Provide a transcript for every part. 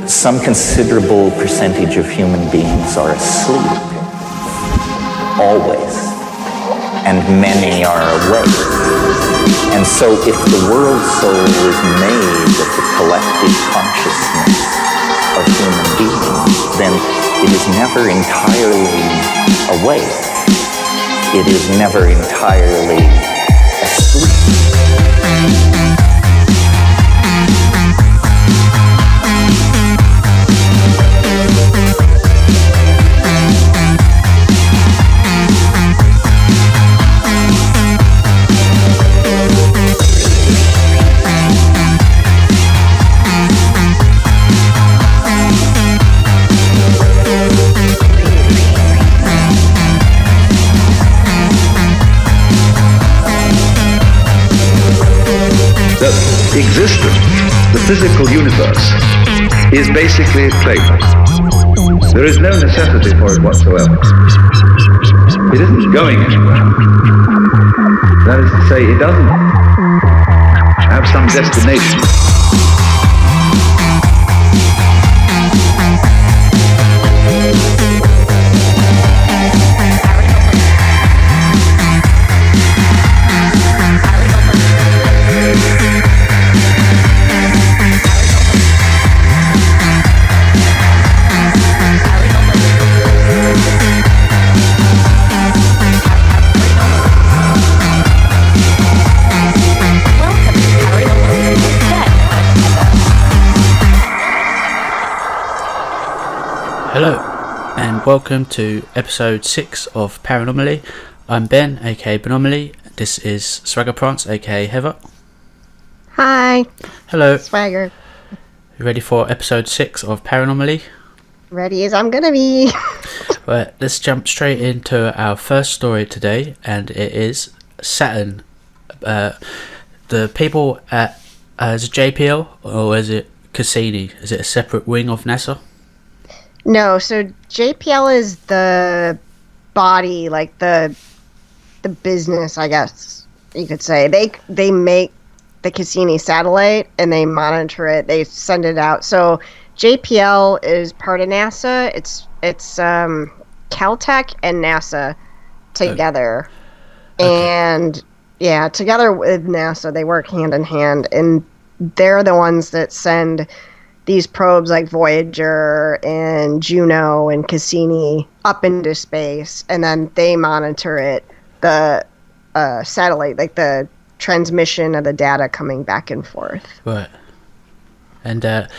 Some considerable percentage of human beings are asleep, always, and many are awake. And so if the world soul is made of the collective consciousness of human beings, then it is never entirely awake. It is never entirely asleep. Existence, the physical universe, is basically playful. There is no necessity for it whatsoever. It isn't going anywhere. That is to say, it doesn't have some destination. Hello, and welcome to episode 6 of Paranomaly. I'm Ben, aka Benomaly. This is Swagger Prance, aka Heva. Hi. Hello. Swagger. You ready for episode 6 of Paranomaly? Ready as I'm gonna be. Right, let's jump straight into our first story today, and it is Saturn. The people at is it JPL or is it Cassini? Is it a separate wing of NASA? No, so JPL is the body, like the business, I guess you could say. They make the Cassini satellite and they monitor it. They send it out. So JPL is part of NASA. It's Caltech and NASA together. Okay. And yeah, together with NASA, they work hand in hand, and they're the ones that send these probes like Voyager and Juno and Cassini up into space, and then they monitor it, the satellite, like the transmission of the data coming back and forth. Right. And the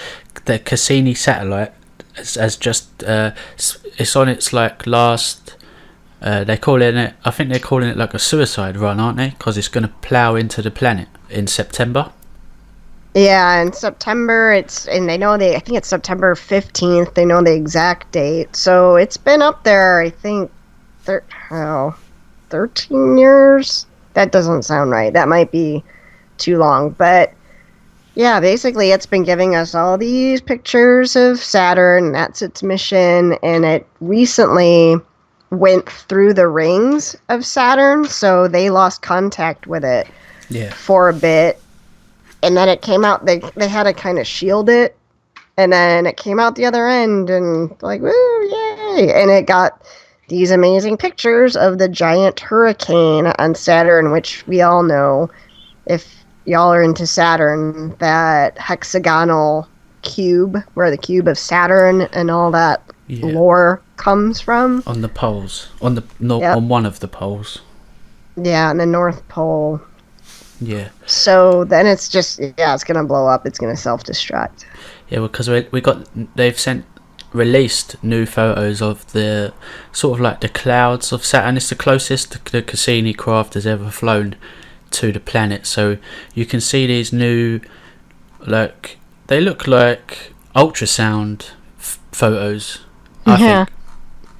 Cassini satellite has just it's on its like last. They're calling it. I think they're calling it like a suicide run, aren't they? Because it's going to plow into the planet in September. Yeah, in September, I think it's September 15th. They know the exact date. So it's been up there, I think, 13 years? That doesn't sound right. That might be too long. But yeah, basically it's been giving us all these pictures of Saturn. That's its mission. And it recently went through the rings of Saturn. So they lost contact with it for a bit. And then it came out, they had to kind of shield it, and then it came out the other end, and like, woo, yay! And it got these amazing pictures of the giant hurricane on Saturn, which we all know, if y'all are into Saturn, that hexagonal cube, where the cube of Saturn and all that lore comes from. On the poles, on one of the poles. Yeah, on the North Pole. Yeah. So then it's just, it's going to blow up. It's going to self-destruct. Yeah, because they've released new photos of the sort of like the clouds of Saturn. It's the closest the Cassini craft has ever flown to the planet. So you can see these new, like, they look like ultrasound photos, I think.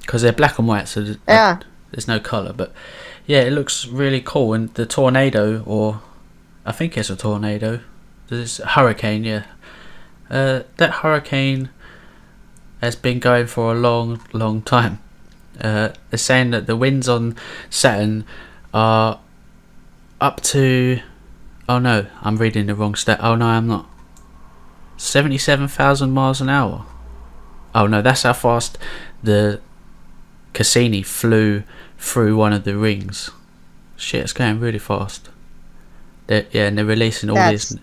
Because they're black and white, so there's no colour. But Yeah, it looks really cool. And the tornado, or I think it's a tornado. There's a hurricane, yeah. That hurricane has been going for a long, long time. They're saying that the winds on Saturn are up to... Oh no, I'm reading the wrong stat. Oh no, I'm not. 77,000 miles an hour. Oh no, that's how fast the Cassini flew through one of the rings. Shit, it's going really fast. And they're releasing all That's these...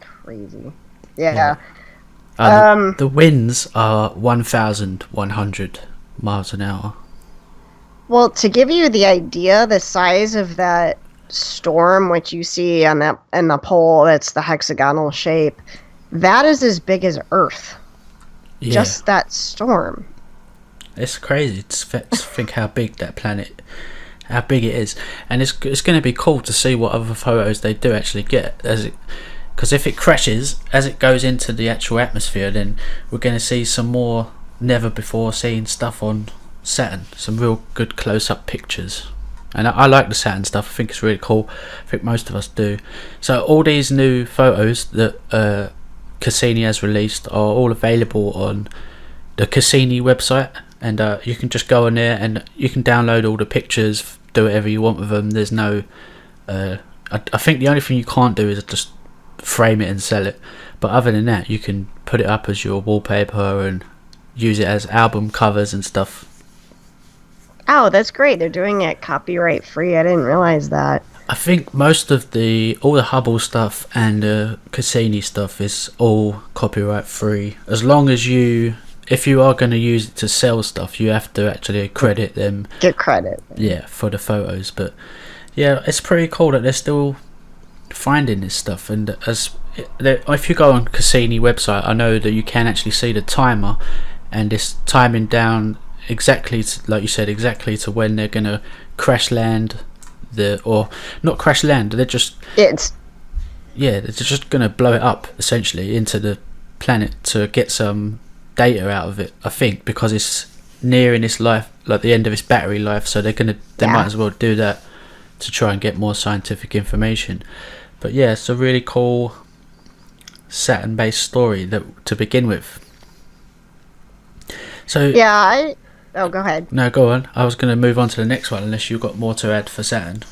crazy. Yeah. The winds are 1,100 miles an hour. Well, to give you the idea, the size of that storm, which you see on that in the pole, that's the hexagonal shape, that is as big as Earth. Yeah. Just that storm. It's crazy to think how big that planet, how big it is, and it's going to be cool to see what other photos they do actually get because if it crashes as it goes into the actual atmosphere, then we're going to see some more never before seen stuff on Saturn, some real good close-up pictures. And I like the Saturn stuff. I think it's really cool. I think most of us do. So all these new photos that Cassini has released are all available on the Cassini website, and you can just go on there and you can download all the pictures, do whatever you want with them. There's no I think the only thing you can't do is just frame it and sell it, but other than that you can put it up as your wallpaper and use it as album covers and stuff. Oh, that's great. They're doing it copyright free. I didn't realize that. I think most of all the Hubble stuff and the Cassini stuff is all copyright free, as long as if you are going to use it to sell stuff, you have to actually credit them. Get credit. Yeah, for the photos. But yeah, it's pretty cool that they're still finding this stuff. And if you go on Cassini website, I know that you can actually see the timer, and it's timing down exactly to, like you said, exactly to when they're going to crash land or not crash land. They're just they're just going to blow it up essentially into the planet to get some data out of it, I think, because it's nearing its life, like the end of its battery life, so they might as well do that to try and get more scientific information. But yeah, it's a really cool Saturn based story to begin with. So oh, go ahead. No, go on. I was going to move on to the next one unless you've got more to add for Saturn.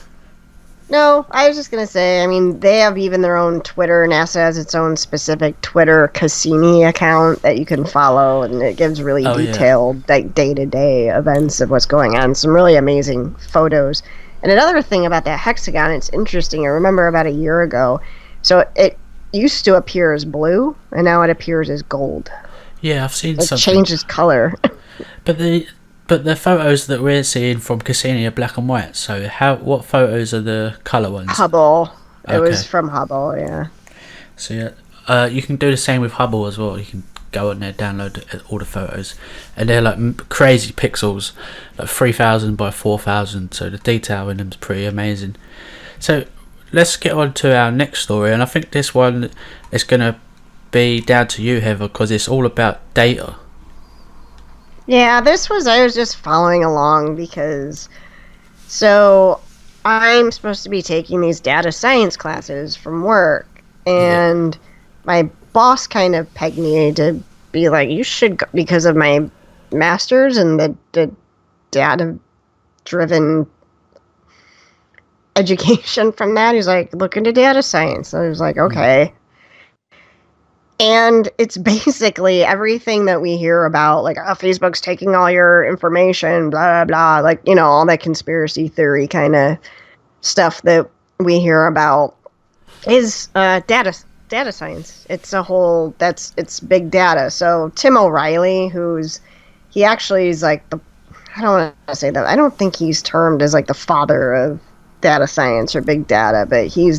No, I was just going to say, I mean, they have even their own Twitter. NASA has its own specific Twitter Cassini account that you can follow, and it gives really detailed day-to-day events of what's going on. Some really amazing photos. And another thing about that hexagon, it's interesting. I remember about a year ago, so it used to appear as blue, and now it appears as gold. Yeah, I've seen it something. It changes color. But the photos that we're seeing from Cassini are black and white. So what photos are the colour ones? Hubble. Okay. It was from Hubble, yeah. So yeah, you can do the same with Hubble as well. You can go on there, download all the photos, and they're like crazy pixels, like 3,000 by 4,000. So the detail in them is pretty amazing. So let's get on to our next story, and I think this one is going to be down to you, Heva, because it's all about data. Yeah, I was just following along because, so I'm supposed to be taking these data science classes from work, and my boss kind of pegged me to be like, you should go, because of my master's and the data-driven education from that. He's like, look into data science. So I was like, okay. And it's basically everything that we hear about, like, oh, Facebook's taking all your information, blah, blah, like, you know, all that conspiracy theory kind of stuff that we hear about is data science. It's it's big data. So Tim O'Reilly, he actually is like I don't want to say that. I don't think he's termed as like the father of data science or big data, but he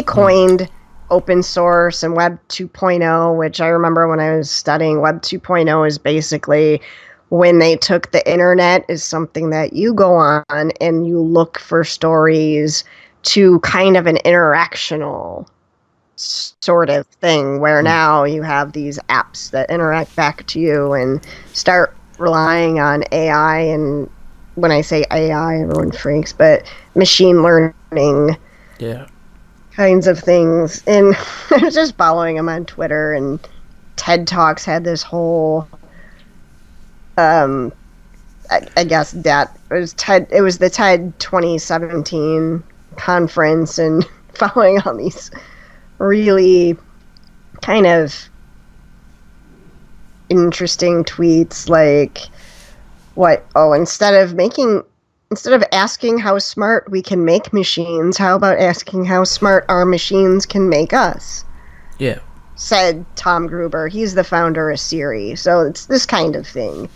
coined open source and Web 2.0, which I remember when I was studying. Web 2.0 is basically when they took the internet is something that you go on and you look for stories to kind of an interactional sort of thing, where now you have these apps that interact back to you and start relying on AI and when I say AI, everyone freaks, but machine learning Yeah. kinds of things. And I was just following him on Twitter, and TED Talks had this whole, I guess that it was TED. It was the TED 2017 conference, and following all these really kind of interesting tweets, like what? Oh, instead of asking how smart we can make machines, how about asking how smart our machines can make us? Yeah. Said Tom Gruber. He's the founder of Siri. So it's this kind of thing.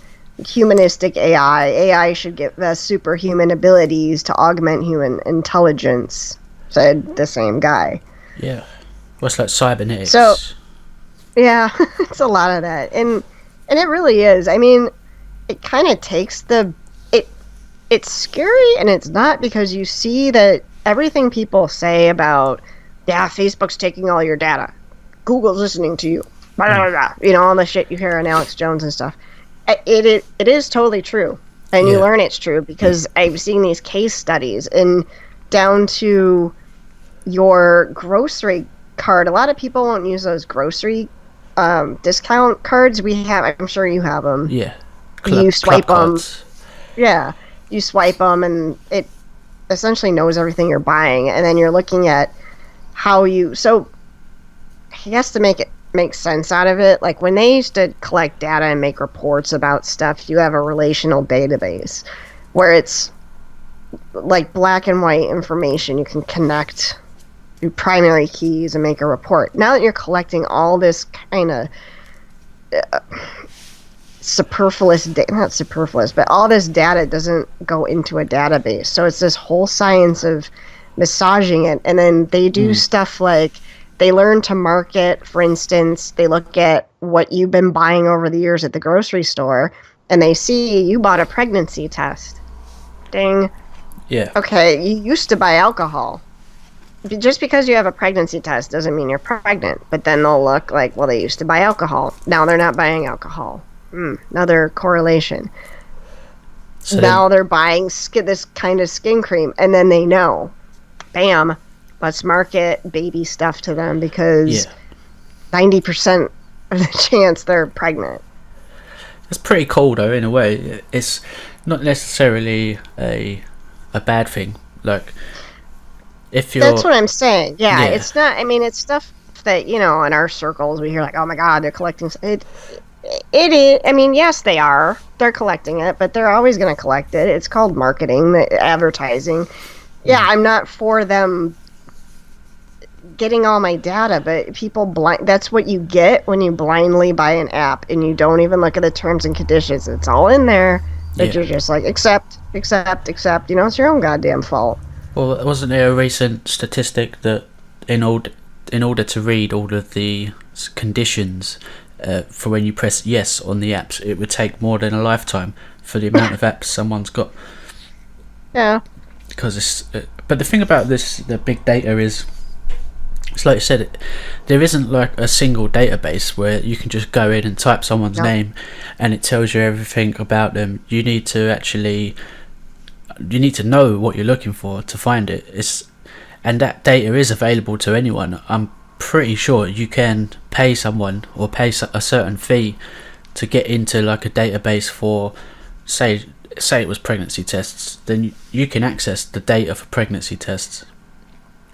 Humanistic AI. AI should give us superhuman abilities to augment human intelligence, said the same guy. Yeah. What's like cybernetics? So, yeah, it's a lot of that. And it really is. I mean, it kind of takes it's scary, and it's not, because you see that everything people say about, yeah, Facebook's taking all your data, Google's listening to you, blah, blah, blah, you know, all the shit you hear on Alex Jones and stuff. It is totally true, and you learn it's true because I've seen these case studies, and down to your grocery card. A lot of people won't use those grocery discount cards we have. I'm sure you have them. Yeah. You swipe them. Cards. Yeah, you swipe them, and it essentially knows everything you're buying, and then you're looking at how you. So he has to make sense out of it. Like when they used to collect data and make reports about stuff, you have a relational database where it's like black and white information. You can connect your primary keys and make a report. Now that you're collecting all this kind of superfluous data, not superfluous, but all this data doesn't go into a database. So it's this whole science of massaging it. And then they do stuff like they learn to market. For instance, they look at what you've been buying over the years at the grocery store, and they see you bought a pregnancy test. Ding. Yeah. Okay, you used to buy alcohol. Just because you have a pregnancy test doesn't mean you're pregnant. But then they'll look like, well, they used to buy alcohol. Now they're not buying alcohol. Another correlation. So now they're buying this kind of skin cream, and then they know, bam, let's market baby stuff to them because 90% of the chance they're pregnant. It's pretty cool though, in a way. It's not necessarily a bad thing. Like, if you're... That's what I'm saying. Yeah, it's not... I mean, it's stuff that, you know, in our circles, we hear like, oh my God, they're collecting... It is... I mean, yes, they are. They're collecting it, but they're always going to collect it. It's called marketing, advertising. Yeah, I'm not for them getting all my data, but people that's what you get when you blindly buy an app and you don't even look at the terms and conditions. It's all in there, but you're just like, accept. You know, it's your own goddamn fault. Well, wasn't there a recent statistic that in order to read all of the conditions for when you press yes on the apps, it would take more than a lifetime for the amount of apps someone's got? Yeah. Because it's... but the thing about the big data is, it's like you said, there isn't like a single database where you can just go in and type someone's name and it tells you everything about them. You need to know what you're looking for to find it. And that data is available to anyone. I'm pretty sure you can pay someone or pay a certain fee to get into like a database for, say it was pregnancy tests, then you can access the data for pregnancy tests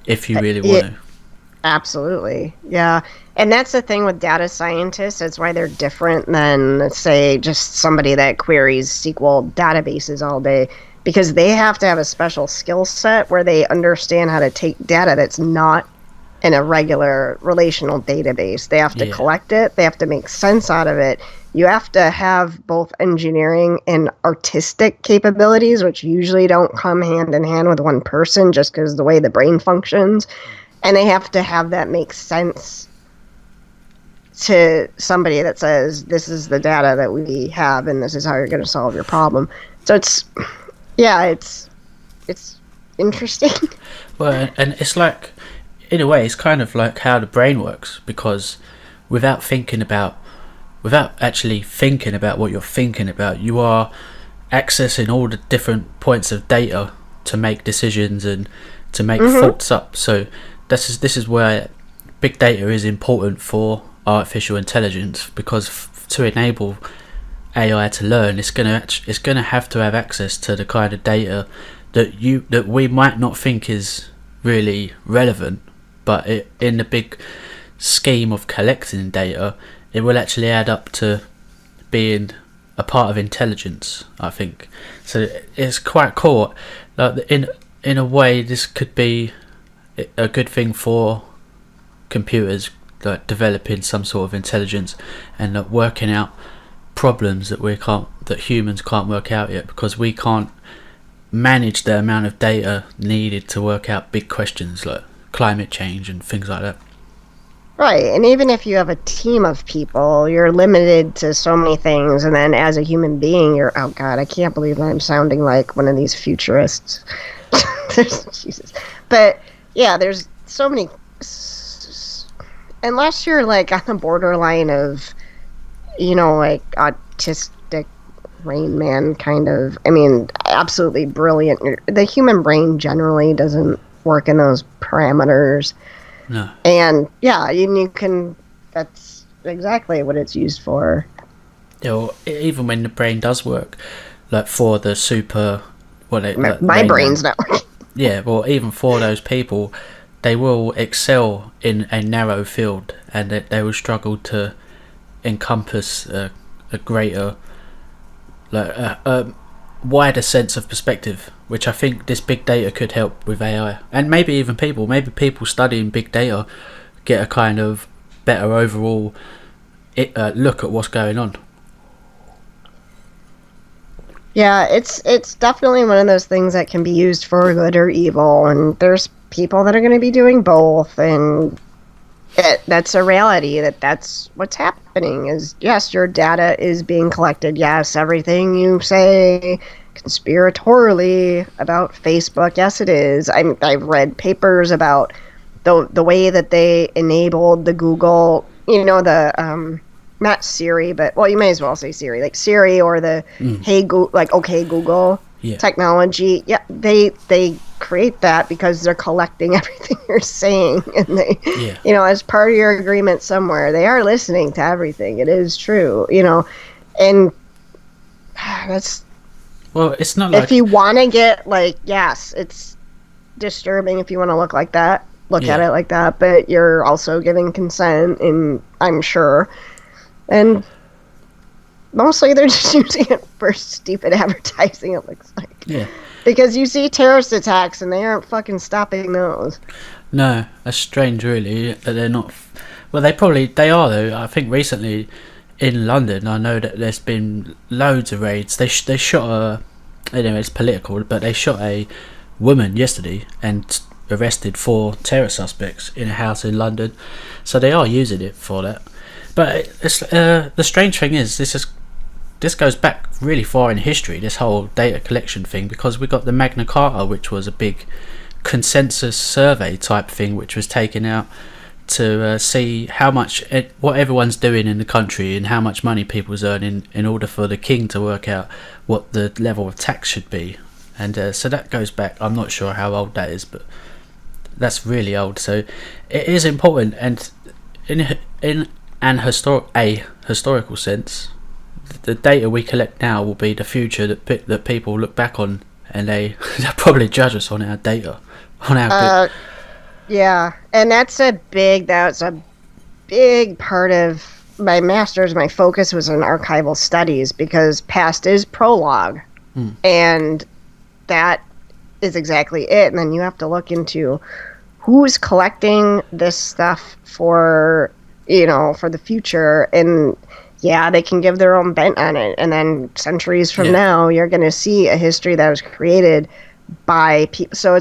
if you really want to. Absolutely. Yeah. And that's the thing with data scientists. That's why they're different than, say, just somebody that queries SQL databases all day, because they have to have a special skill set where they understand how to take data that's not in a regular relational database. They have to collect it. They have to make sense out of it. You have to have both engineering and artistic capabilities, which usually don't come hand in hand with one person just because of the way the brain functions. And they have to have that make sense to somebody that says, this is the data that we have and this is how you're going to solve your problem. So it's interesting. Well, and it's like, in a way, it's kind of like how the brain works, because without actually thinking about what you're thinking about, you are accessing all the different points of data to make decisions and to make thoughts up. So this is where big data is important for artificial intelligence, because to enable AI to learn, it's gonna have to have access to the kind of data that we might not think is really relevant, but in the big scheme of collecting data, it will actually add up to being a part of intelligence, I think. So it's quite cool. Like, in a way, this could be a good thing for computers, like developing some sort of intelligence and working out problems that humans can't work out yet, because we can't manage the amount of data needed to work out big questions like climate change and things like that. Right, and even if you have a team of people, you're limited to so many things, and then as a human being, oh god, I can't believe I'm sounding like one of these futurists. Jesus. But, yeah, there's so many... Unless you're, like, on the borderline of, like, autistic Rain Man kind of... I mean, absolutely brilliant. The human brain generally doesn't work in those parameters. No. And yeah, you can. That's exactly what it's used for. Yeah, well, even when the brain does work, like for the super, my brain's not working. Yeah, well, even for those people, they will excel in a narrow field, and they will struggle to encompass a greater, like a wider sense of perspective, which I think this big data could help with AI, and maybe even people studying big data get a kind of better overall look at what's going on. Yeah, it's definitely one of those things that can be used for good or evil, and there's people that are going to be doing both, and that's a reality. That's what's happening. Is yes, your data is being collected. Yes, everything you say conspiratorially about Facebook, yes, it is. I've read papers about the way that they enabled the Google, the not Siri, but well, you may as well say Siri, like Siri or the Hey Google, like OK Google technology. Yeah, they create that because they're collecting everything you're saying, and they, as part of your agreement somewhere, they are listening to everything. It is true, and that's. Well, it's not like... If you want to get, yes, it's disturbing if you want to look at it like that, but you're also giving consent, and I'm sure. And mostly they're just using it for stupid advertising, it looks like. Yeah. Because you see terrorist attacks, and they aren't fucking stopping those. No, that's strange, really, that they're not... Well, they are, though. I think recently... In London, I know that there's been loads of raids. They shot anyway, it's political, but they shot a woman yesterday and arrested 4 terror suspects in a house in London. So they are using it for that. But it's, the strange thing is, this goes back really far in history, this whole data collection thing, because we got the Magna Carta, which was a big consensus survey type thing, which was taken out to see what everyone's doing in the country and how much money people's earning, in order for the king to work out what the level of tax should be. And so that goes back, I'm not sure how old that is, but that's really old. So it is important, and in an historical sense, the data we collect now will be the future that people look back on, and they'll probably judge us on our data, on our yeah, and that's a big part of my master's. My focus was in archival studies, because past is prologue, and that is exactly it. And then you have to look into who's collecting this stuff for the future, and they can give their own bent on it. And then centuries from now, you're going to see a history that was created by people. So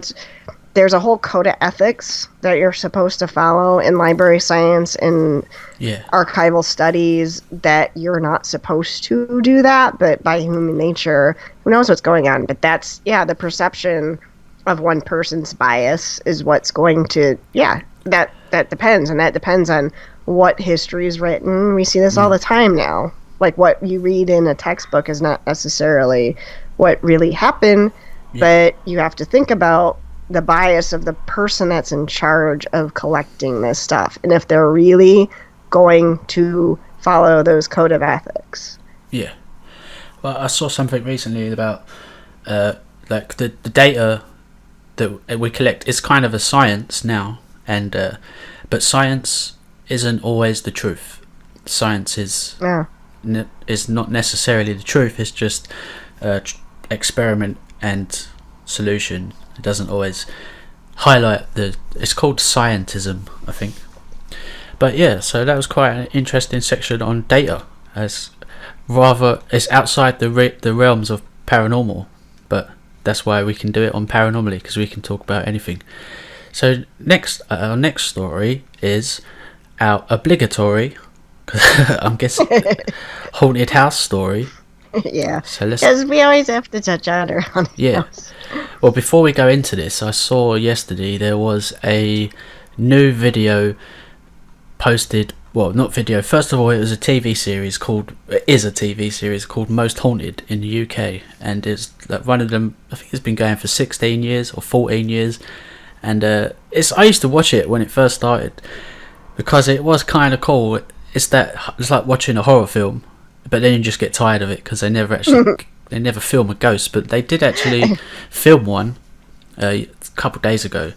there's a whole code of ethics that you're supposed to follow in library science and archival studies, that you're not supposed to do that, but by human nature, who knows what's going on. But that's, the perception of one person's bias is what's going to, that depends, and that depends on what history is written. We see this all the time now. like what you read in a textbook is not necessarily what really happened, but you have to think about the bias of the person that's in charge of collecting this stuff, and if they're really going to follow those code of ethics. Yeah. Well, I saw something recently about like the data that we collect is kind of a science now, and but science isn't always the truth. Science is is not necessarily the truth. It's just experiment and solution. It doesn't always highlight it's called scientism, I think. But yeah, so that was quite an interesting section on data, as rather it's outside the realms of paranormal, but that's why we can do it on Paranomaly, because we can talk about anything. So our next story is our obligatory, I'm guessing, haunted house story. Yeah, so because we always have to touch on our haunted house. Well, before we go into this, I saw yesterday there was a new video posted. Well, not video. First of all, it is a TV series called Most Haunted in the UK, and it's like one of them. I think it's been going for 16 years or 14 years, and I used to watch it when it first started because it was kind of cool. It's like watching a horror film, but then you just get tired of it because they never film a ghost, but they did actually film one a couple of days ago.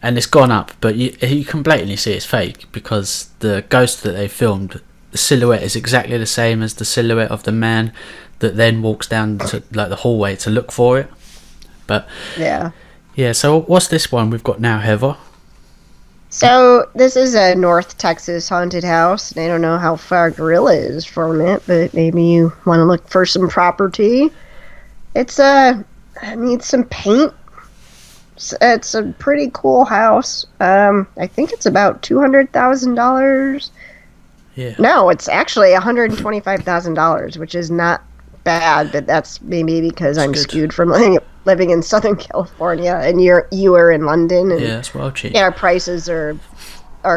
And it's gone up, but you can blatantly see it's fake because the ghost that they filmed, the silhouette is exactly the same as the silhouette of the man that then walks down to like the hallway to look for it. But yeah. So what's this one we've got now, Heva? So this is a North Texas haunted house, and I don't know how far Gorilla is from it, but maybe you want to look for some property. It needs some paint. It's a pretty cool house. I think it's about $200,000. Yeah. No, it's actually $125,000, which is not bad, but that's maybe because I'm skewed from living in Southern California, and you are in London. And yeah, that's well cheap. Yeah, our prices are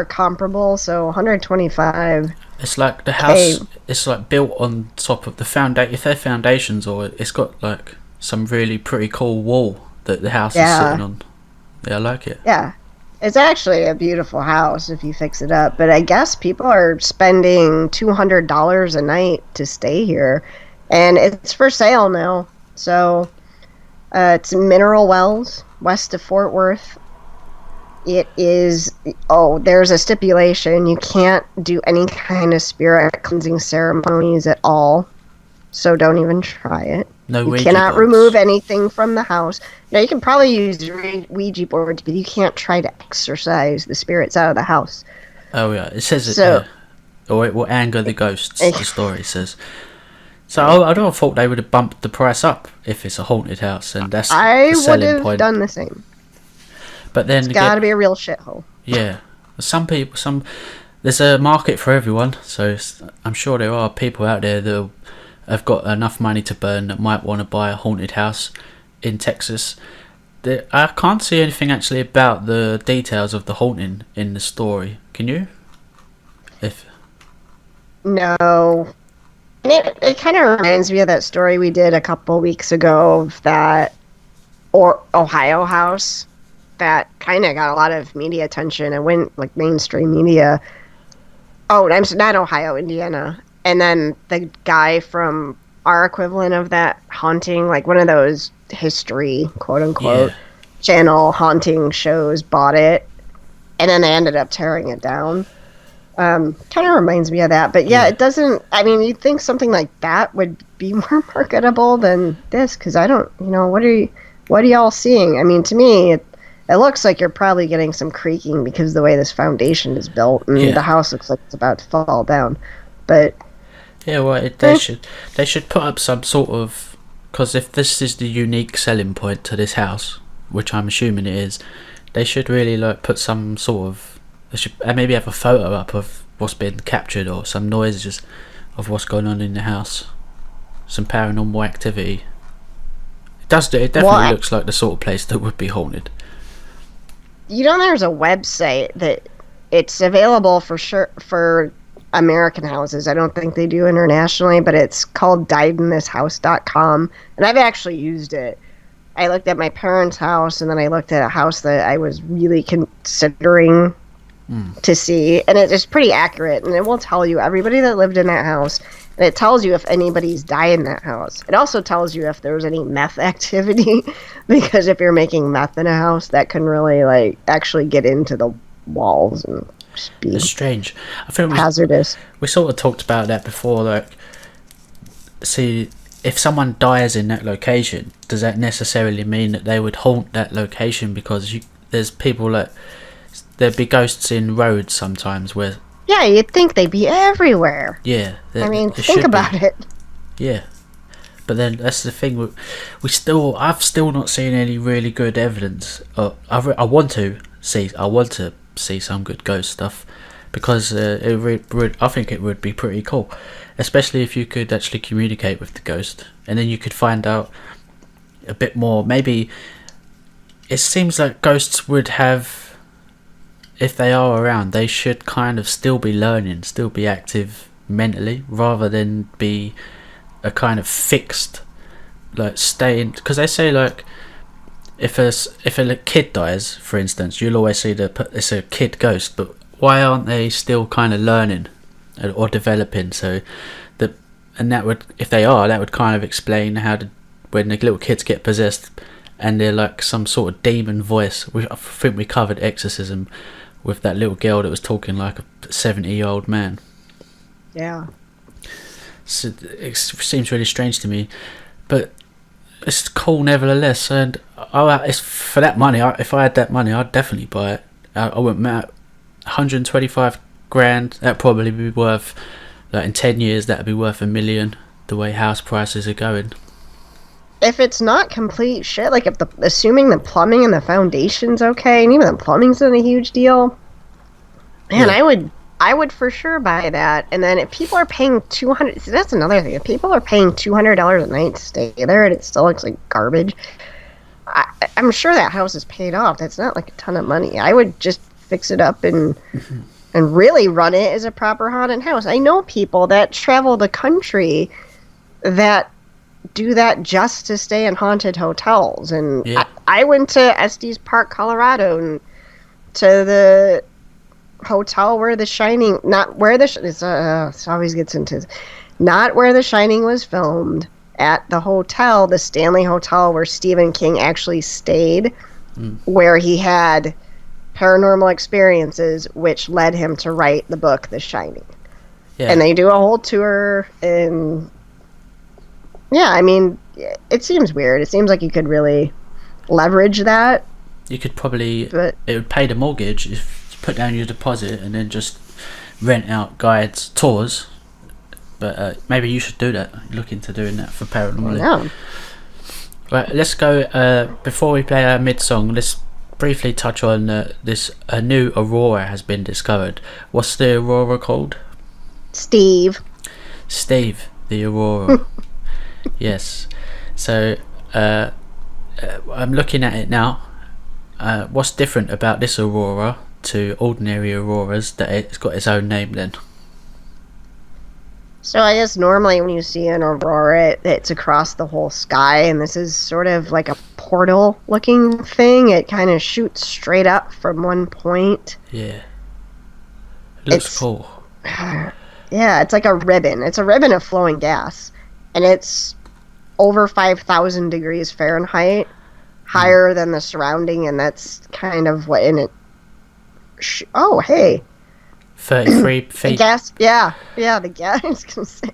comparable, so 125. It's like the house. It's like built on top of the foundation. If they're foundations, or it's got like some really pretty cool wall that the house is sitting on. Yeah, I like it. Yeah. It's actually a beautiful house if you fix it up, but I guess people are spending $200 a night to stay here, and it's for sale now. So it's in Mineral Wells, west of Fort Worth. It is, there's a stipulation. You can't do any kind of spirit cleansing ceremonies at all, so don't even try it. No you Ouija cannot boards. remove anything from the house. Now, you can probably use Ouija boards, but you can't try to exorcise the spirits out of the house. Oh yeah, it says or it will anger the ghosts. The story says. So I don't thought they would have bumped the price up if it's a haunted house, and that's I the selling would have point. done the same. But then it's got to be a real shithole. Yeah, there's a market for everyone. So I'm sure there are people out there that have got enough money to burn that might want to buy a haunted house in Texas. I can't see anything actually about the details of the haunting in the story. Can you? No. And it kind of reminds me of that story we did a couple weeks ago of that Ohio house that kind of got a lot of media attention and went like mainstream media. Oh, I'm not Ohio, Indiana. And then the guy from our equivalent of that haunting, like one of those history, quote unquote, channel haunting shows, bought it. And then they ended up tearing it down. Kind of reminds me of that. But yeah, it doesn't, I mean, you'd think something like that would be more marketable than this, because I don't, what are y'all seeing? I mean, to me, it looks like you're probably getting some creaking because of the way this foundation is built, and the house looks like it's about to fall down. But yeah, well, they should put up some sort of, because if this is the unique selling point to this house, which I'm assuming it is, they should really like put some sort of, they should maybe have a photo up of what's been captured or some noises of what's going on in the house, some paranormal activity. It definitely looks like the sort of place that would be haunted. There's a website that it's available for sure for American houses. I don't think they do internationally, but it's called diedinthishouse.com, and I've actually used it. I looked at my parents' house, and then I looked at a house that I was really considering to see, and it is pretty accurate, and it will tell you everybody that lived in that house, and it tells you if anybody's died in that house. It also tells you if there's any meth activity, because if you're making meth in a house, that can really, like, actually get into the walls and just be It's strange. I think hazardous. we sort of talked about that before. Like, see, if someone dies in that location, does that necessarily mean that they would haunt that location? Because there's people that there'd be ghosts in roads sometimes where. Yeah, you'd think they'd be everywhere. Yeah. I mean, think about it. Yeah. But then that's the thing. I've still not seen any really good evidence. I want to see some good ghost stuff, because I think it would be pretty cool, especially if you could actually communicate with the ghost, and then you could find out a bit more. Maybe it seems like ghosts would have, if they are around, they should kind of still be learning, still be active mentally, rather than be a kind of fixed, like, staying, because they say, like, if a kid dies, for instance, you'll always see it's a kid ghost, but why aren't they still kind of learning or developing? So that would, if they are, that would kind of explain when the little kids get possessed and they're like some sort of demon voice. I think we covered exorcism with that little girl that was talking like a 70-year-old man. Yeah. So it seems really strange to me, but it's cool nevertheless. And it's for that money. If I had that money, I'd definitely buy it. I wouldn't matter. 125 grand. That'd probably be worth, like, in 10 years, that'd be worth $1 million. The way house prices are going. If it's not complete shit, like, assuming the plumbing and the foundation's okay, and even the plumbing's not a huge deal, man, Yeah. I would for sure buy that. And then if people are paying $200, see, that's another thing. If people are paying $200 a night to stay there and it still looks like garbage, I'm sure that house is paid off. That's not like a ton of money. I would just fix it up and really run it as a proper haunted house. I know people that travel the country that do that just to stay in haunted hotels. And Yeah. I went to Estes Park, Colorado, and to the hotel where The Shining, not where it always gets into, not where The Shining was filmed, at the hotel, the Stanley Hotel, where Stephen King actually stayed, where he had paranormal experiences, which led him to write the book The Shining. Yeah. And they do a whole tour, and yeah, I mean, it seems weird. It seems like you could really leverage that. You could probably, But it would pay the mortgage if you put down your deposit and then just rent out guides, tours. But maybe you should do that. Look into doing that for Paranomaly. yeah. Right, let's go. Before we play our mid song, let's briefly touch on a new aurora has been discovered. What's the aurora called? Steve. Steve, the aurora. Yes. So I'm looking at it now. What's different about this aurora to ordinary auroras that it's got its own name then? So I guess normally when you see an aurora, it's across the whole sky, and this is sort of like a portal-looking thing. It kind of shoots straight up from one point. Yeah. It looks cool. Yeah, it's like a ribbon. It's a ribbon of flowing gas, and it's over 5,000 degrees Fahrenheit, higher than the surrounding, and that's kind of what in it. Oh, hey. 33 The feet. gas, yeah, the gas. I was gonna say,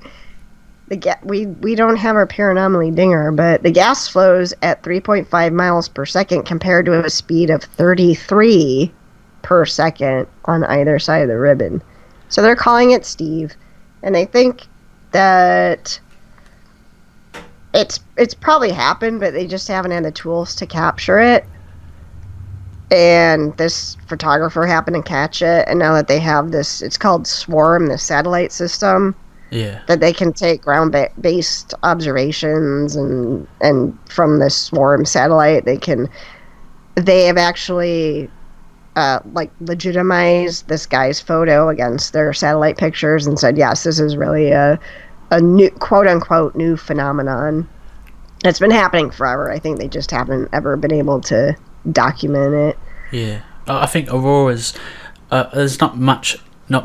we don't have our Paranomaly dinger, but the gas flows at 3.5 miles per second compared to a speed of 33 per second on either side of the ribbon. So they're calling it Steve, and they think that it's probably happened, but they just haven't had the tools to capture it. And this photographer happened to catch it, and now that they have this, it's called Swarm, the satellite system, Yeah. that they can take ground-based observations, and from this Swarm satellite, they have actually like legitimized this guy's photo against their satellite pictures and said, yes, this is really a new, quote unquote, new phenomenon. It's been happening forever. I think they just haven't ever been able to document it. Yeah, I think auroras. There's not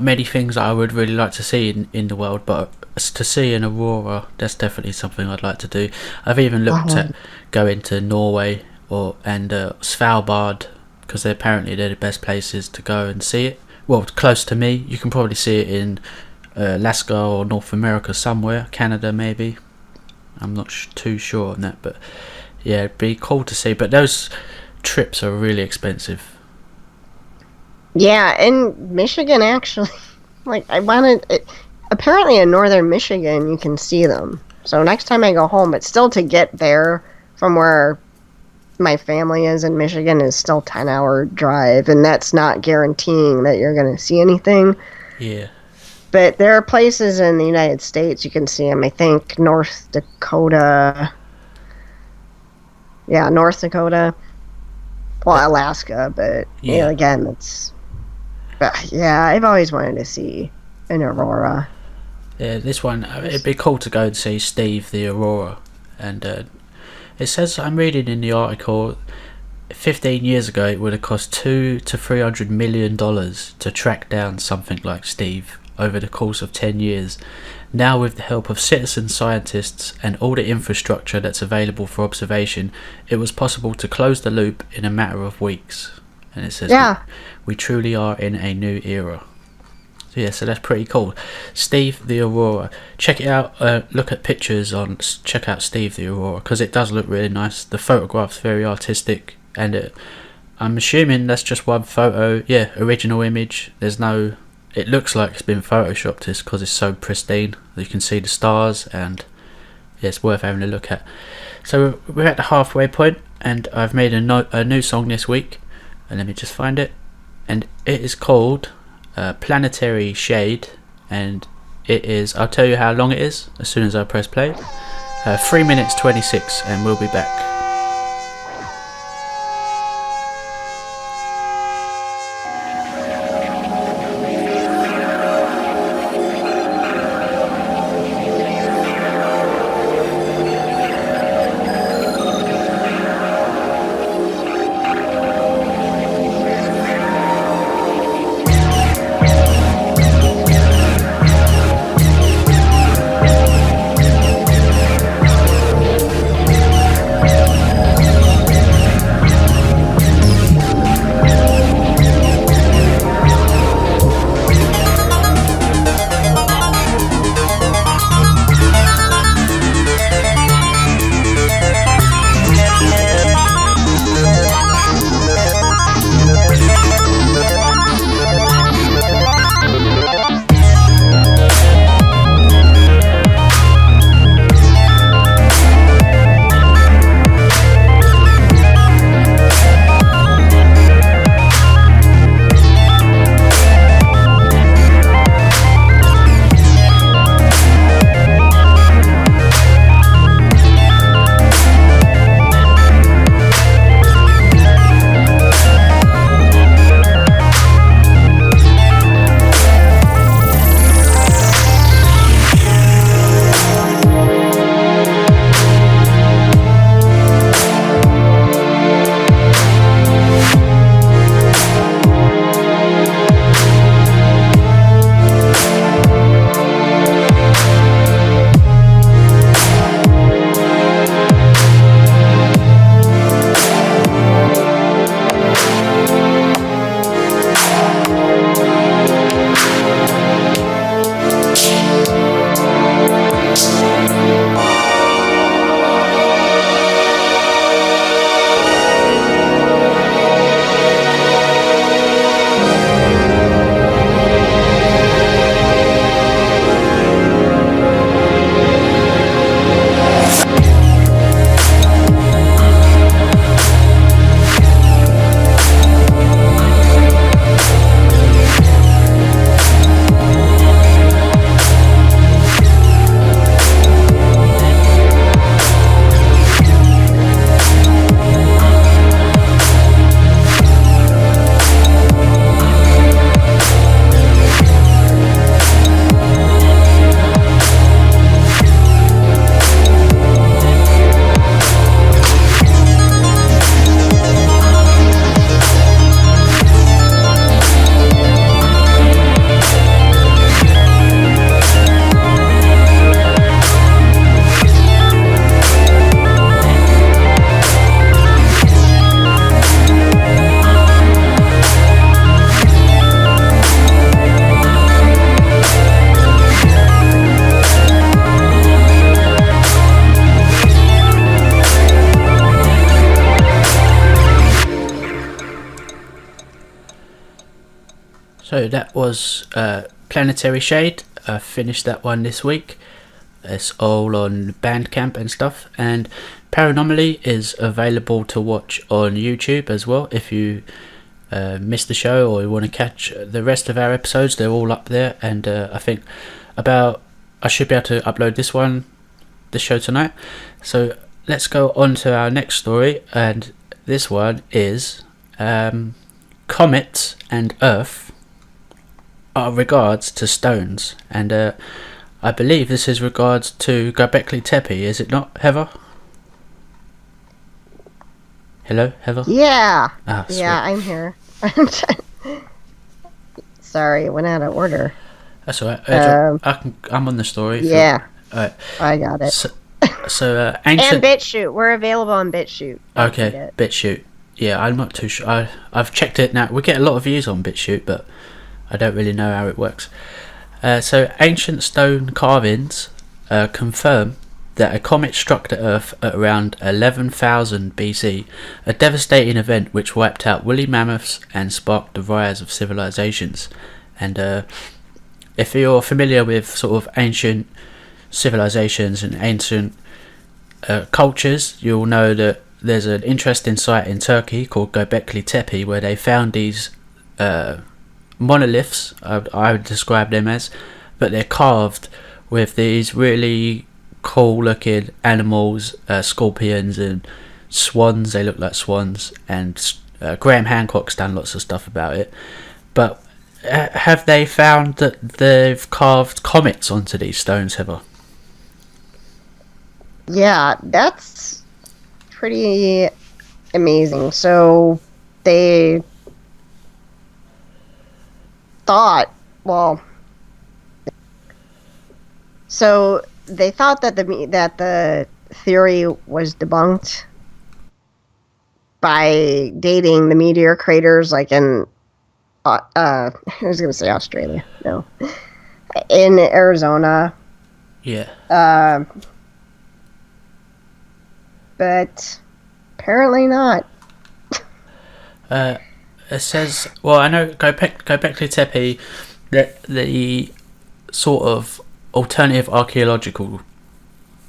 many things that I would really like to see in the world, but to see an aurora, that's definitely something I'd like to do. I've even looked at going to Norway and Svalbard, because they're the best places to go and see it. Well, close to me, you can probably see it in Alaska or North America somewhere, Canada maybe. I'm not too sure on that, but yeah, it'd be cool to see. But those trips are really expensive. Yeah, in Michigan, actually, like apparently in northern Michigan, you can see them. So next time I go home, it's still to get there from where my family is in Michigan is still 10-hour drive, and that's not guaranteeing that you're going to see anything. Yeah. But there are places in the United States you can see them. I think North Dakota. Yeah, North Dakota. Well, Alaska, but yeah, again, it's. Yeah, I've always wanted to see an aurora. Yeah, this one, it'd be cool to go and see Steve the Aurora. And it says, I'm reading in the article, 15 years ago it would have cost $200 to $300 million to track down something like Steve over the course of 10 years. Now, with the help of citizen scientists and all the infrastructure that's available for observation, it was possible to close the loop in a matter of weeks. And it says, we truly are in a new era. So yeah, so that's pretty cool. Steve the Aurora. Check it out. Look at pictures check out Steve the Aurora, because it does look really nice. The photograph's very artistic, and I'm assuming that's just one photo. Yeah, original image. There's no. It looks like it's been photoshopped, just because it's so pristine. You can see the stars, and yeah, it's worth having a look at. So we're at the halfway point, and I've made a new song this week. And let me just find it. And it is called Planetary Shade. And it is, I'll tell you how long it is as soon as I press play. 3 minutes 26, and we'll be back. So that was Planetary Shade. I finished that one this week. It's all on Bandcamp and stuff. And Paranomaly is available to watch on YouTube as well. If you missed the show or you want to catch the rest of our episodes, they're all up there. And I think I should be able to upload this show tonight. So let's go on to our next story. And this one is Comets and Earth are regards to stones, and I believe this is regards to Göbekli Tepe, is it not, Heva? Hello, Heva? Yeah. Sweet. Yeah, I'm here. Sorry, it went out of order. That's alright. I'm on the story. Yeah. Alright. I got it. So ancient. And BitChute. We're available on BitChute. Don't Okay, forget. BitChute. Yeah, I'm not too sure. I've checked it now. We get a lot of views on BitChute, but I don't really know how it works. So ancient stone carvings confirm that a comet struck the Earth at around 11,000 BC, a devastating event which wiped out woolly mammoths and sparked the rise of civilizations. And if you're familiar with sort of ancient civilizations and ancient cultures, you'll know that there's an interesting site in Turkey called Göbekli Tepe where they found these monoliths, I would describe them as, but they're carved with these really cool looking animals, scorpions and swans. They look like swans, and Graham Hancock's done lots of stuff about it. But have they found that they've carved comets onto these stones, Heather? Yeah, that's pretty amazing. So they thought, so they thought that the theory was debunked by dating the meteor craters, like in I was going to say Australia, no, in Arizona. Yeah. But apparently not. It says, well, I know Göbekli Tepe, that the sort of alternative archaeological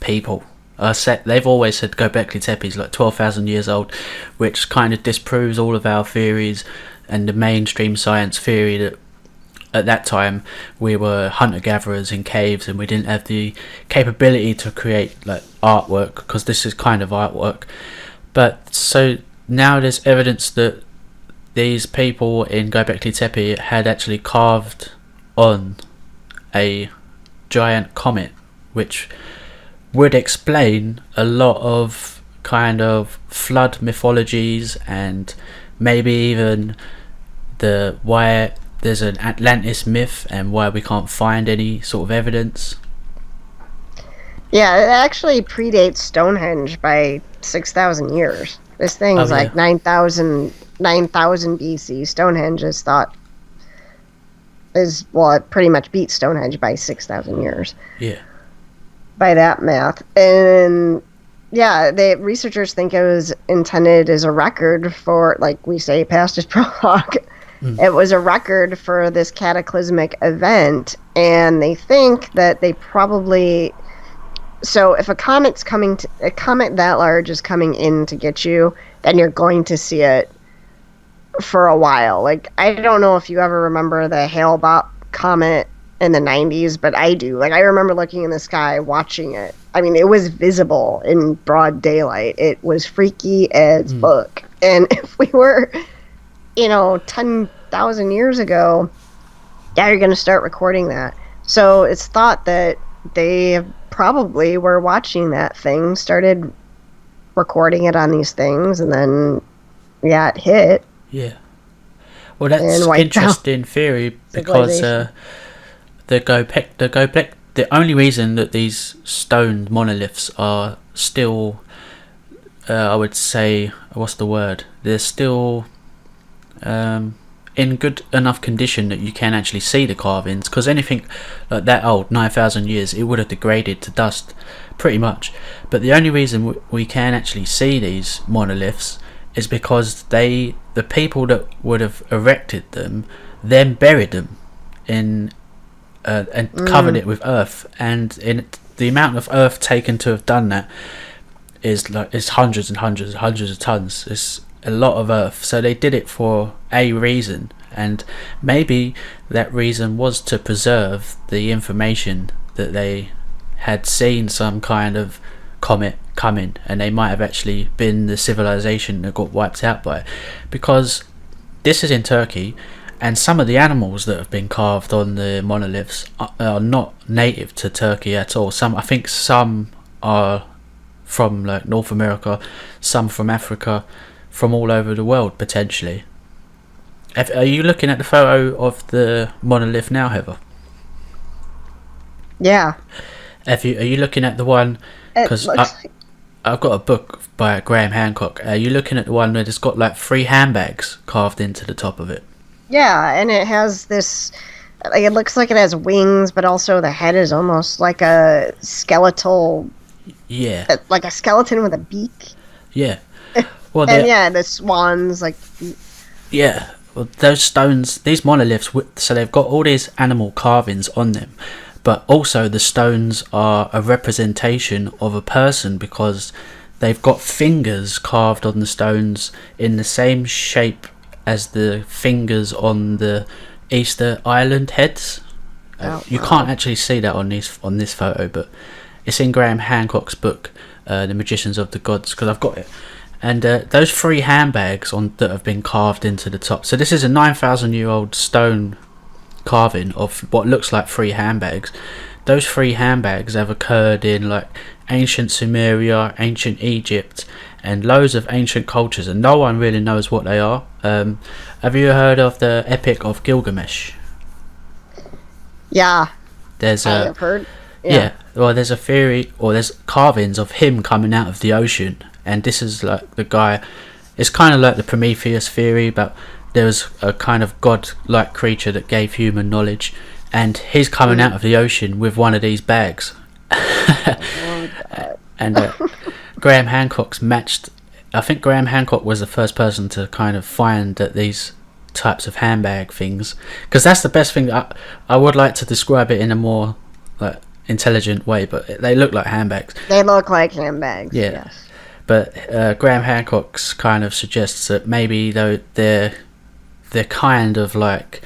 people they've always said Göbekli Tepe is like 12,000 years old, which kind of disproves all of our theories and the mainstream science theory that at that time we were hunter-gatherers in caves and we didn't have the capability to create like artwork, because this is kind of artwork. But so now there's evidence that these people in Göbekli Tepe had actually carved on a giant comet, which would explain a lot of kind of flood mythologies and maybe even why there's an Atlantis myth and why we can't find any sort of evidence. Yeah, it actually predates Stonehenge by 6,000 years. This thing's like 9,000 BC. Stonehenge is thought it pretty much beats Stonehenge by 6,000 years. Yeah. By that math. And yeah, the researchers think it was intended as a record for, like we say, past is prologue. It was a record for this cataclysmic event, and they think that they probably... So if a comet that large is coming in to get you, then you're going to see it for a while. Like, I don't know if you ever remember the Hale-Bopp comet in the 90s, but I do. Like, I remember looking in the sky, watching it. I mean, it was visible in broad daylight. It was freaky as fuck. And if we were, 10,000 years ago, yeah, you're going to start recording that. So it's thought that they probably were watching that thing, started recording it on these things, and then, yeah, it hit. Yeah. Well, that's interesting theory, because the only reason that these stone monoliths are still, I would say, what's the word? They're still in good enough condition that you can actually see the carvings, because anything like that old, 9,000 years, it would have degraded to dust pretty much. But the only reason we can actually see these monoliths is because the people that would have erected them then buried them in and covered it with earth, and in the amount of earth taken to have done that is hundreds and hundreds and hundreds of tons. It's a lot of earth, so they did it for a reason, and maybe that reason was to preserve the information that they had seen some kind of comet coming, and they might have actually been the civilization that got wiped out by it, because this is in Turkey, and some of the animals that have been carved on the monoliths are not native to Turkey at all. I think some are from like North America, some from Africa, from all over the world potentially. Are you looking at the photo of the monolith now, Heva? Yeah. Are you looking at the one? Because I've got a book by Graham Hancock. Are you looking at the one where it's got like 3 handbags carved into the top of it? Yeah, and it has this. Like, it looks like it has wings, but also the head is almost like a skeletal. Yeah. Like a skeleton with a beak. Yeah. Well, and yeah, the swans like. Yeah. Well, those stones, these monoliths, so they've got all these animal carvings on them, but also the stones are a representation of a person, because they've got fingers carved on the stones in the same shape as the fingers on the Easter Island heads. You can't actually see that on this photo, but it's in Graham Hancock's book, The Magicians of the Gods, because I've got it. And those 3 handbags that have been carved into the top. So this is a 9,000-year-old stone carving of what looks like 3 handbags. Those 3 handbags have occurred in like ancient Sumeria, ancient Egypt, and loads of ancient cultures, and no one really knows what they are. Have you heard of the Epic of Gilgamesh? Yeah. I have heard. Yeah. Well, there's a theory, or there's carvings of him coming out of the ocean, and this is like the guy. It's kind of like the Prometheus theory, but there was a kind of god-like creature that gave human knowledge, and he's coming out of the ocean with one of these bags. And Graham Hancock's matched. I think Graham Hancock was the first person to kind of find that these types of handbag things, because that's the best thing. I would like to describe it in a more like intelligent way, but they look like handbags. They look like handbags. Yeah. Yes. But Graham Hancock's kind of suggests that maybe though they're kind of like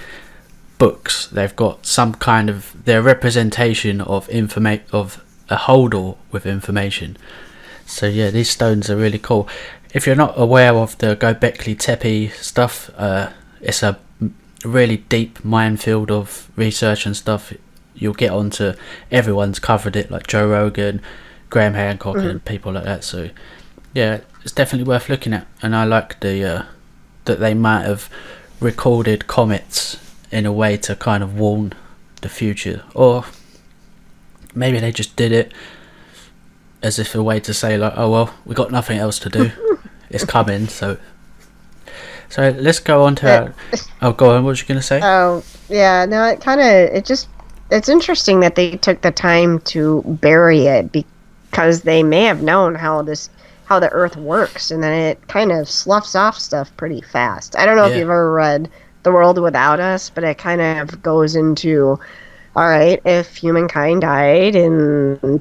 books. They've got some kind of their representation of a holder with information. So yeah, these stones are really cool. If you're not aware of the Göbekli Tepe stuff, it's a really deep minefield of research and stuff. You'll get onto, everyone's covered it, like Joe Rogan, Graham Hancock, and people like that. So yeah, it's definitely worth looking at. And I like that they might have recorded comets in a way to kind of warn the future, or maybe they just did it as if a way to say like, oh well, we got nothing else to do, it's coming. So let's go on to go on, what was you gonna say? Oh yeah, no, it's interesting that they took the time to bury it, because they may have known how the earth works, and then it kind of sloughs off stuff pretty fast. I don't know if you've ever read The World Without Us, but it kind of goes into, all right, if humankind died and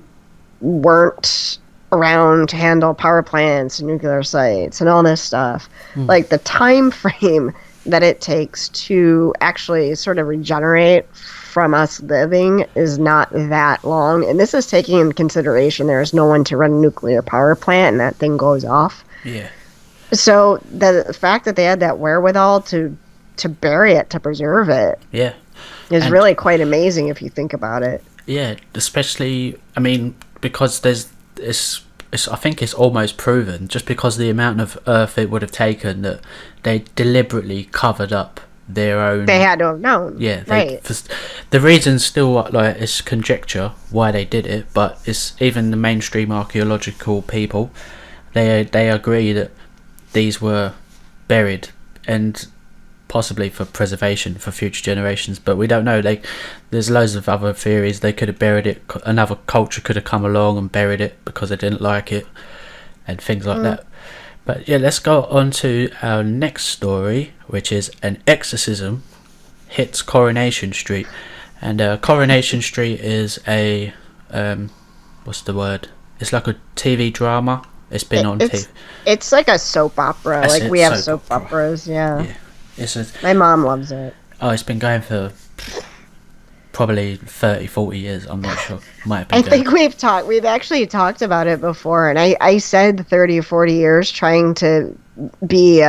weren't around to handle power plants and nuclear sites and all this stuff, like the time frame that it takes to actually sort of regenerate from us living is not that long. And this is taking into consideration there's no one to run a nuclear power plant and that thing goes off. Yeah. So the fact that they had that wherewithal to bury it, to preserve it, is really quite amazing if you think about it. Yeah, especially, I mean, because I think it's almost proven, just because the amount of earth it would have taken, that they deliberately covered up their own. They had to have known. Yeah, right. The reason's still like it's conjecture why they did it, but it's even the mainstream archaeological people, they agree that these were buried, and possibly for preservation for future generations, but we don't know. There's loads of other theories. They could have buried it, another culture could have come along and buried it because they didn't like it, and things like that. But yeah, let's go on to our next story, which is an exorcism hits Coronation Street. And Coronation Street is a what's the word? It's like a TV drama. It's been on TV. It's like a soap opera. That's like it, we have soap soap operas. Yeah. It's a, My mom loves it. oh, it's been going for probably 30, 40 years. I'm not sure. Might have been I going. think we've actually talked about it before, and I said 30 or 40 years trying to be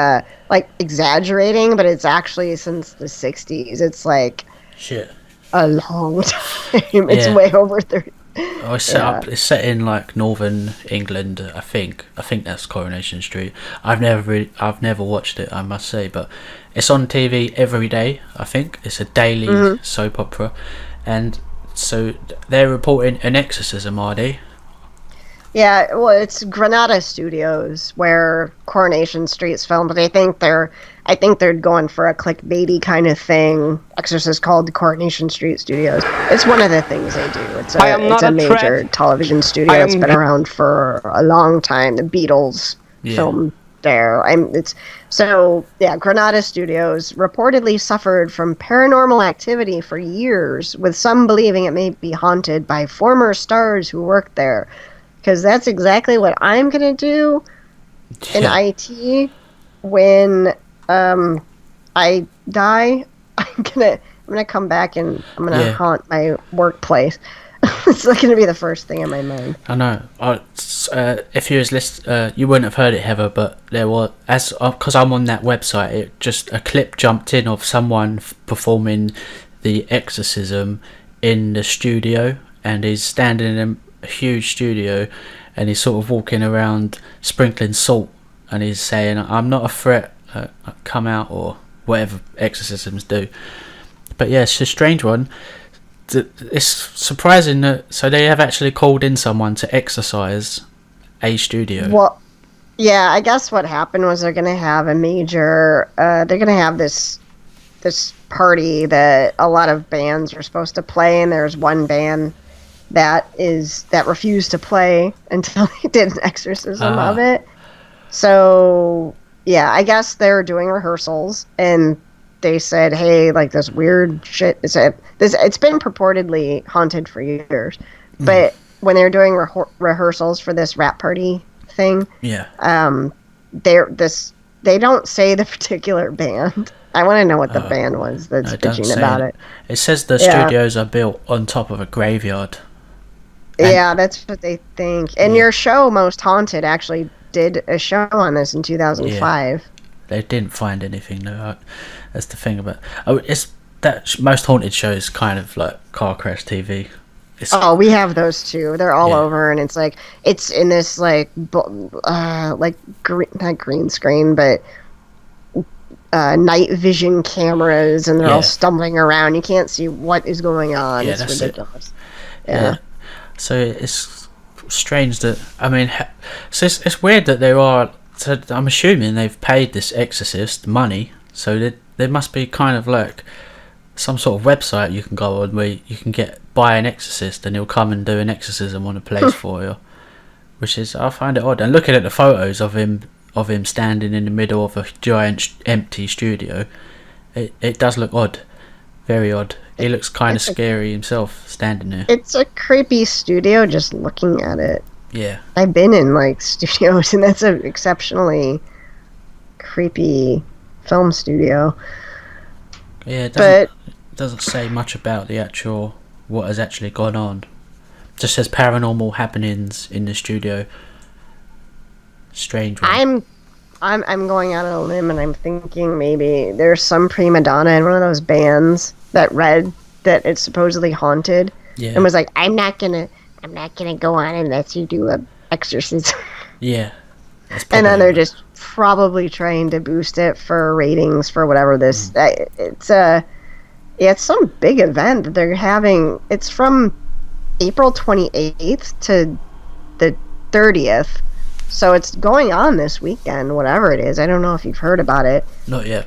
like exaggerating, but it's actually since the 60s. It's like Shit. a long time. It's Yeah. way over 30. Oh, it's set in like northern England. I think that's Coronation Street. I've never watched it, I must say, but it's on TV every day. I think it's a daily soap opera, and so they're reporting an exorcism, are they? Yeah, well, it's Granada Studios where Coronation Street's filmed, but I think they're going for a clickbaity kind of thing. Exorcist called Coronation Street Studios. It's one of the things they do. It's a major television studio. It's been around for a long time. The Beatles filmed there. Granada Studios reportedly suffered from paranormal activity for years, with some believing it may be haunted by former stars who worked there. Because that's exactly what I'm going to do in IT when I die. I'm gonna come back and I'm gonna haunt my workplace. It's going to be the first thing in my mind. I know. If you was you wouldn't have heard it, Heather, but there was, because I'm on that website, it just a clip jumped in of someone performing the exorcism in the studio, and he's standing in a huge studio, and he's sort of walking around sprinkling salt, and he's saying, "I'm not a threat, come out," or whatever exorcisms do. But yeah, it's a strange one. It's surprising that they have actually called in someone to exorcise a studio. Well, yeah, I guess what happened was they're gonna have a major. They're gonna have this party that a lot of bands are supposed to play, and there's one band that refused to play until they did an exorcism of it. So yeah, I guess they're doing rehearsals, and they said, "Hey, like this weird shit it's been purportedly haunted for years." But when they're doing rehearsals for this rap party thing, they don't say the particular band. I want to know what the band was that's bitching about it. It says the studios are built on top of a graveyard. Yeah, that's what they think. And your show, Most Haunted, actually did a show on this in 2005. Yeah. They didn't find anything, though. That's the thing about... it's that Most Haunted show is kind of like car crash TV. We have those too. They're all over, and it's like it's in this not green screen, but night vision cameras, and they're all stumbling around. You can't see what is going on. Yeah, it's ridiculous. Yeah. So it's strange that it's weird that there are. So I'm assuming they've paid this exorcist money, so there must be kind of like some sort of website you can go on where you can buy an exorcist and he'll come and do an exorcism on a place for you, which is, I find it odd. And looking at the photos of him standing in the middle of a giant empty studio, it does look odd, very odd. He looks kind of scary himself standing there. It's a creepy studio just looking at it. Yeah. I've been in like studios, and that's an exceptionally creepy film studio. Yeah, it doesn't say much about what has actually gone on. It just says paranormal happenings in the studio. Strange one. I'm going out on a limb, and I'm thinking maybe there's some prima donna in one of those bands that read that it's supposedly haunted, and was like, I'm not gonna go on unless you do an exorcism. Yeah. And then they're just probably trying to boost it for ratings for whatever this. It's some big event that they're having. It's from April 28th to the 30th. So it's going on this weekend, whatever it is. I don't know if you've heard about it. Not yet.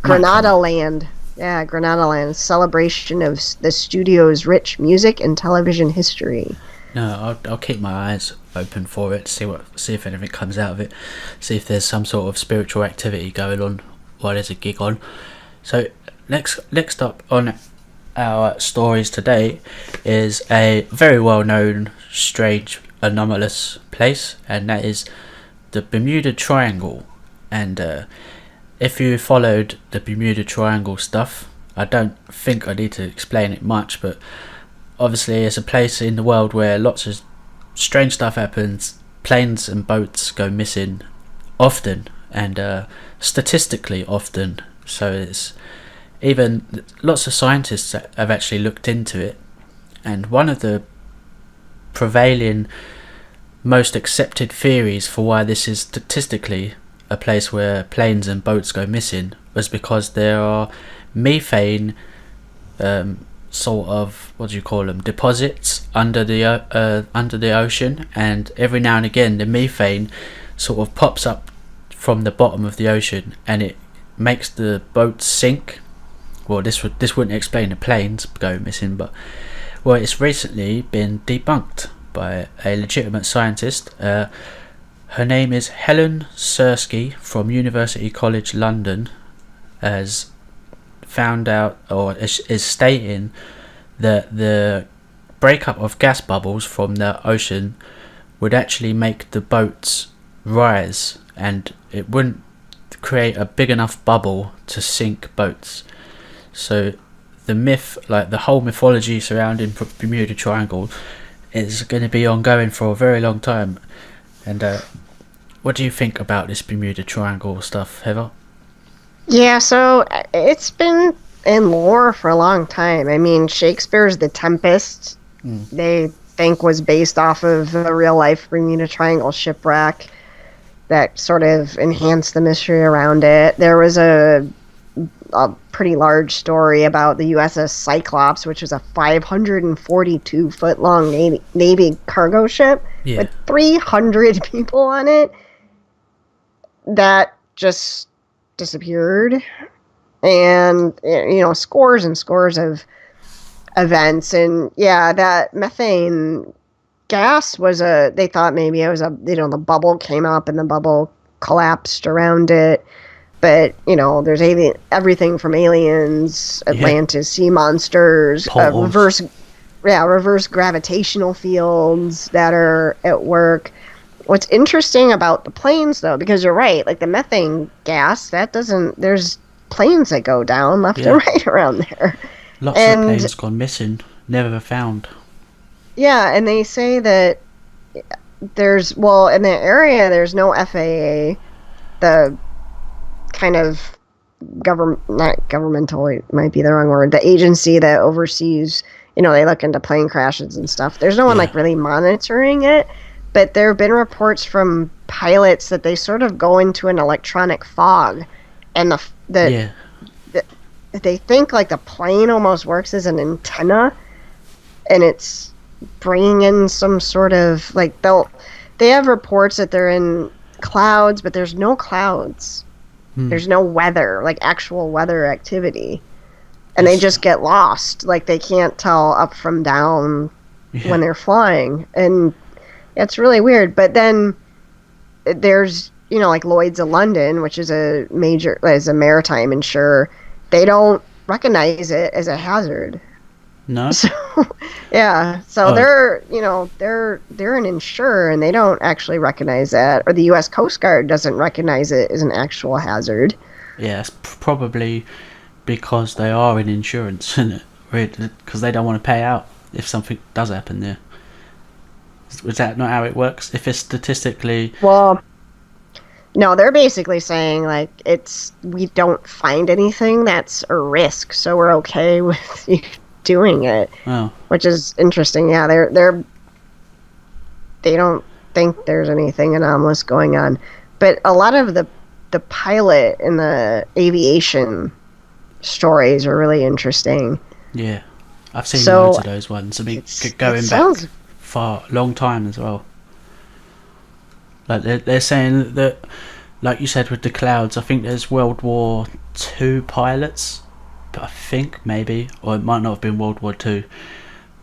Granada Land. Yeah, Granada Land. Celebration of the studio's rich music and television history. I'll keep my eyes open for it. See if anything comes out of it. See if there's some sort of spiritual activity going on while there's a gig on. So next up on our stories today is a very well known, strange, anomalous place, and that is the Bermuda Triangle. And if you followed the Bermuda Triangle stuff, I don't think I need to explain it much, but obviously it's a place in the world where lots of strange stuff happens. Planes and boats go missing often, and statistically often. So it's even lots of scientists have actually looked into it, and one of the prevailing most accepted theories for why this is statistically a place where planes and boats go missing was because there are methane sort of, what do you call them, deposits under the ocean, and every now and again the methane sort of pops up from the bottom of the ocean and it makes the boats sink. Well, this wouldn't explain the planes go missing, but well, it's recently been debunked by a legitimate scientist. Her name is Helen Sersky from University College London, has found out, or is stating, that the breakup of gas bubbles from the ocean would actually make the boats rise, and it wouldn't create a big enough bubble to sink boats. So the myth, like the whole mythology surrounding Bermuda Triangle, is going to be ongoing for a very long time. And what do you think about this Bermuda Triangle stuff, Heva? Yeah, so it's been in lore for a long time. I mean, Shakespeare's The Tempest, they think was based off of a real-life Bermuda Triangle shipwreck that sort of enhanced the mystery around it. There was a pretty large story about the USS Cyclops, which was a 542-foot-long Navy cargo ship with 300 people on it that just disappeared. And, you know, scores and scores of events. And, yeah, that methane gas was they thought maybe it was the bubble came up and the bubble collapsed around it. But, you know, there's everything from aliens, Atlantis, sea monsters, reverse gravitational fields that are at work. What's interesting about the planes, though, because you're right, like the methane gas, there's planes that go down left and right around there. Lots of planes gone missing, never found. Yeah, and they say that in the area, there's no FAA, the kind of not governmental, it might be the wrong word, the agency that oversees, you know, they look into plane crashes and stuff. There's no one like really monitoring it, but there have been reports from pilots that they sort of go into an electronic fog, and they think like the plane almost works as an antenna, and it's bringing in some sort of like they have reports that they're in clouds, but there's no clouds. There's no weather, like actual weather activity. And they just get lost. Like they can't tell up from down when they're flying. And it's really weird. But then there's, you know, like Lloyd's of London, which is a maritime insurer. They don't recognize it as a hazard. No. So, yeah. So they're an insurer, and they don't actually recognize that, or the U.S. Coast Guard doesn't recognize it as an actual hazard. Yeah, it's probably because they are in insurance, isn't it? Because they don't want to pay out if something does happen there. Is that not how it works? If it's statistically... Well, no, they're basically saying, like, we don't find anything that's a risk, so we're okay with you doing it, which is interesting. Yeah, they don't think there's anything anomalous going on, but a lot of the pilot and the aviation stories are really interesting. Yeah, I've seen loads of those ones. I mean, going back far, long time as well. Like they're saying that, like you said with the clouds, I think there's World War II pilots. I think maybe, or it might not have been World War II,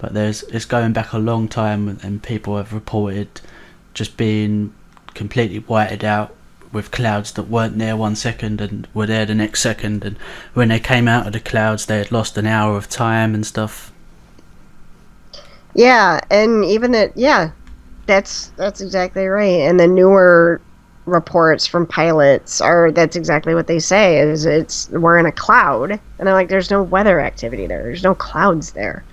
but it's going back a long time, and people have reported just being completely whited out with clouds that weren't there 1 second and were there the next second, and when they came out of the clouds they had lost an hour of time and stuff. Yeah, and even that's exactly right. And the newer reports from pilots that's exactly what they say, is we're in a cloud, and they're like, there's no weather activity there, there's no clouds there.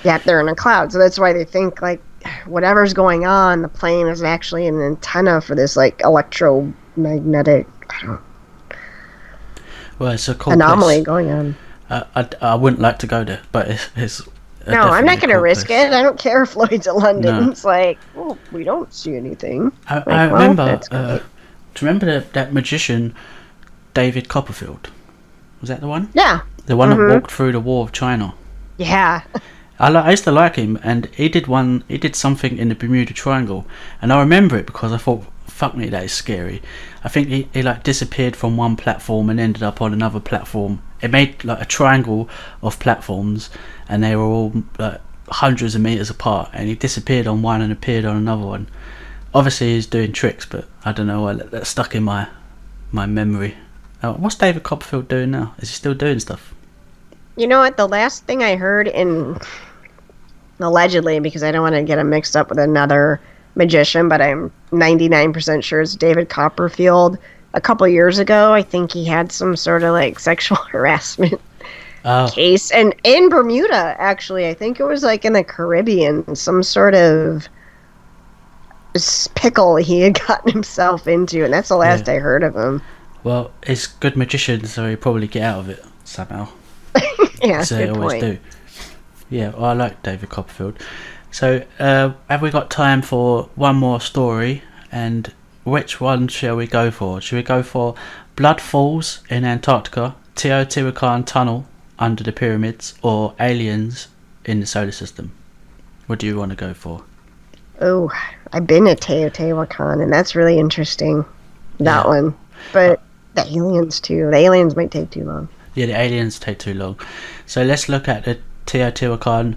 Yet they're in a cloud. So that's why they think like whatever's going on, the plane is actually an antenna for this like electromagnetic It's a cool anomaly place. going on. I wouldn't like to go there, but it's No, I'm not going to risk it. I don't care if Lloyd's in London. No. It's like, well, we don't see anything. I remember. Do you remember that magician, David Copperfield? Was that the one? Yeah. The one that walked through the Wall of China. Yeah. I used to like him, and he did something in the Bermuda Triangle, and I remember it because I thought, fuck me, that is scary. I think he like disappeared from one platform and ended up on another platform. It made like a triangle of platforms, and they were all like hundreds of meters apart, and he disappeared on one and appeared on another one. Obviously he's doing tricks, but I don't know why that stuck in my memory. What's David Copperfield doing now? Is he still doing stuff? You know what? The last thing I heard allegedly, because I don't want to get him mixed up with another magician, but I'm 99% sure it's David Copperfield. A couple years ago, I think he had some sort of like sexual harassment case, and in Bermuda, actually, I think it was like in the Caribbean, some sort of pickle he had gotten himself into, and that's the last I heard of him. Well, he's a good magician, so he'll probably get out of it somehow. Yeah, So they good always point. do. Yeah, well, I like David Copperfield. So, have we got time for one more story? And which one shall we go for? Shall we go for Blood Falls in Antarctica, Teotihuacan Tunnel under the pyramids, or aliens in the solar system? What do you want to go for? Oh, I've been to Teotihuacan, and that's really interesting. That one. But the aliens, too. The aliens might take too long. Yeah, the aliens take too long. So let's look at the Teotihuacan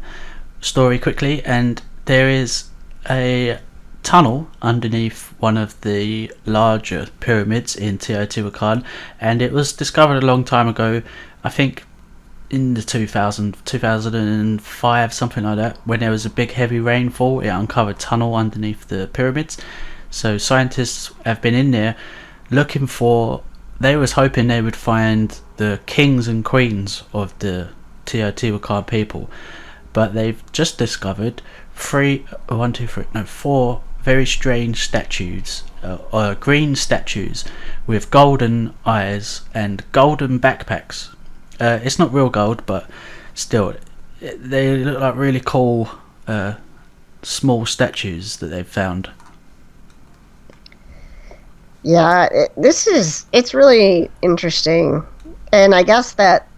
story quickly. And there is a tunnel underneath one of the larger pyramids in Teotihuacan, and it was discovered a long time ago, I think in the 2005, something like that, when there was a big heavy rainfall. It uncovered a tunnel underneath the pyramids. So scientists have been in there looking for, they was hoping they would find the kings and queens of the Teotihuacan people, but they've just discovered four very strange statues, green statues with golden eyes and golden backpacks. It's not real gold, but still, they look like really cool small statues that they've found. Yeah, it's really interesting. And I guess that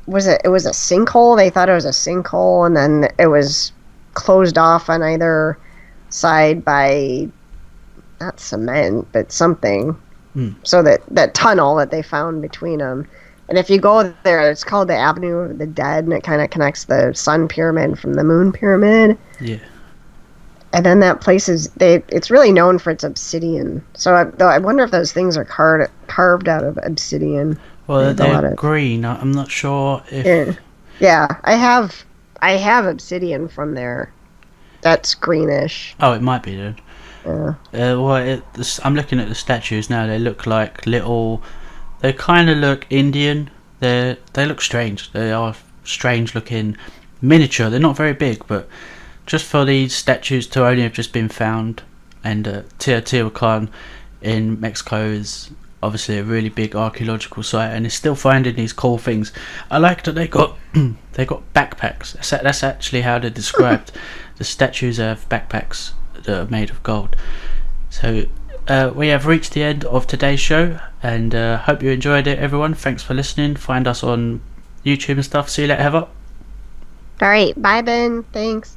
was it was a sinkhole. They thought it was a sinkhole, and then it was closed off on either side by not cement, but something. So that tunnel that they found between them. And if you go there, it's called the Avenue of the Dead, and it kind of connects the Sun Pyramid from the Moon Pyramid. Yeah. And then that place it's really known for its obsidian. So I wonder if those things are carved out of obsidian. Well, they're green. I'm not sure if... Yeah, I have obsidian from there. That's greenish. Oh, it might be then. Yeah. I'm looking at the statues now. They look like little... They kind of look Indian. They look strange. They are strange looking miniature. They're not very big, but just for these statues to only have just been found, and Teotihuacan in Mexico is obviously a really big archaeological site, and it's still finding these cool things. I like that they got backpacks. That's actually how they're described. The statues have backpacks that are made of gold. So we have reached the end of today's show, and hope you enjoyed it, everyone. Thanks for listening. Find us on YouTube and stuff. See you later, Heva. All right, bye, Ben. Thanks.